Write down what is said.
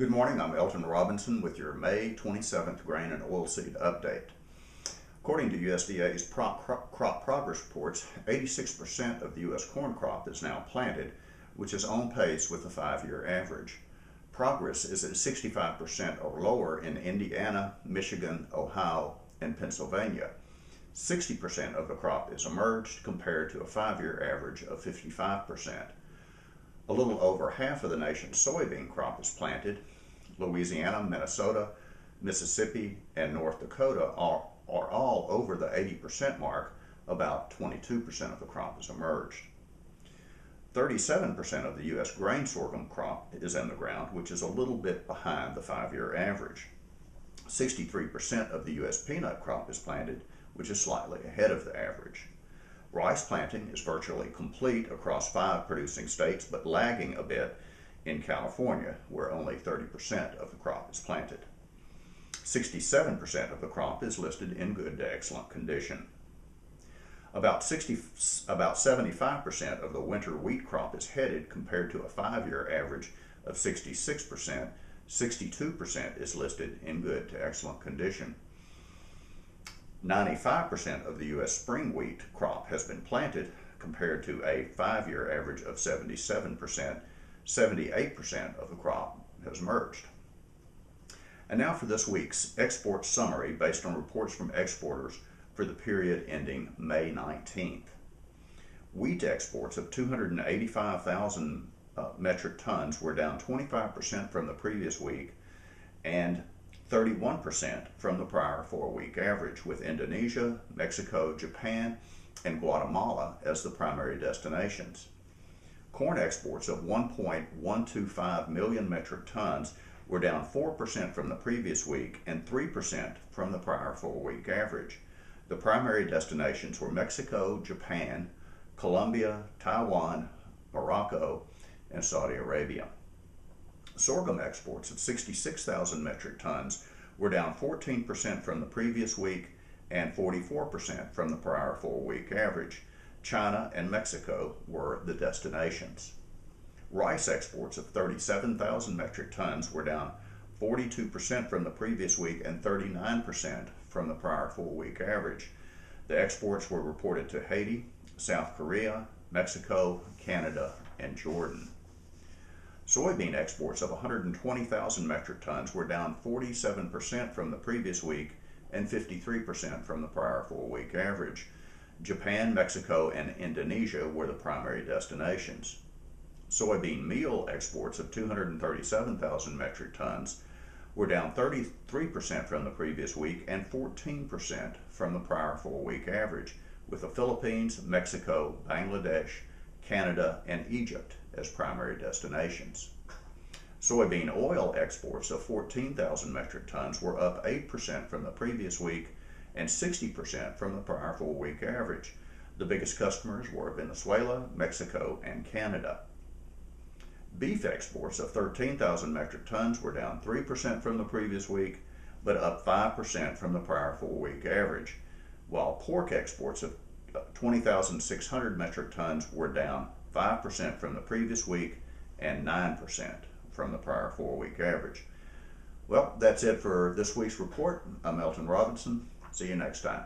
Good morning, I'm Elton Robinson with your May 27th grain and oilseed update. According to USDA's crop progress reports, 86% of the U.S. corn crop is now planted, which is on pace with the 5-year average. Progress is at 65% or lower in Indiana, Michigan, Ohio, and Pennsylvania. 60% of the crop is emerged compared to a 5-year average of 55%. A little over half of the nation's soybean crop is planted. Louisiana, Minnesota, Mississippi, and North Dakota are all over the 80% mark. About 22% of the crop is emerged. 37% of the U.S. grain sorghum crop is in the ground, which is a little bit behind the 5-year average. 63% of the U.S. peanut crop is planted, which is slightly ahead of the average. Rice planting is virtually complete across 5 producing states, but lagging a bit in California, where only 30% of the crop is planted. 67% of the crop is listed in good to excellent condition. About 75% of the winter wheat crop is headed compared to a 5-year average of 66%. 62% is listed in good to excellent condition. 95% of the U.S. spring wheat crop has been planted compared to a 5-year average of 77%. 78% of the crop has emerged. And now for this week's export summary based on reports from exporters for the period ending May 19th. Wheat exports of 285,000 metric tons were down 25% from the previous week and 31% from the prior 4-week average, with Indonesia, Mexico, Japan, and Guatemala as the primary destinations. Corn exports of 1.125 million metric tons were down 4% from the previous week and 3% from the prior 4-week average. The primary destinations were Mexico, Japan, Colombia, Taiwan, Morocco, and Saudi Arabia. Sorghum exports of 66,000 metric tons were down 14% from the previous week and 44% from the prior 4-week average. China and Mexico were the destinations. Rice exports of 37,000 metric tons were down 42% from the previous week and 39% from the prior 4-week average. The exports were reported to Haiti, South Korea, Mexico, Canada, and Jordan. Soybean exports of 120,000 metric tons were down 47% from the previous week and 53% from the prior 4-week average. Japan, Mexico, and Indonesia were the primary destinations. Soybean meal exports of 237,000 metric tons were down 33% from the previous week and 14% from the prior 4-week average, with the Philippines, Mexico, Bangladesh, Canada, and Egypt as primary destinations. Soybean oil exports of 14,000 metric tons were up 8% from the previous week and 60% from the prior 4-week average. The biggest customers were Venezuela, Mexico, and Canada. Beef exports of 13,000 metric tons were down 3% from the previous week, but up 5% from the prior 4-week average, while pork exports of 20,600 metric tons were down 5% from the previous week and 9% from the prior 4-week average. Well, that's it for this week's report. I'm Elton Robinson. See you next time.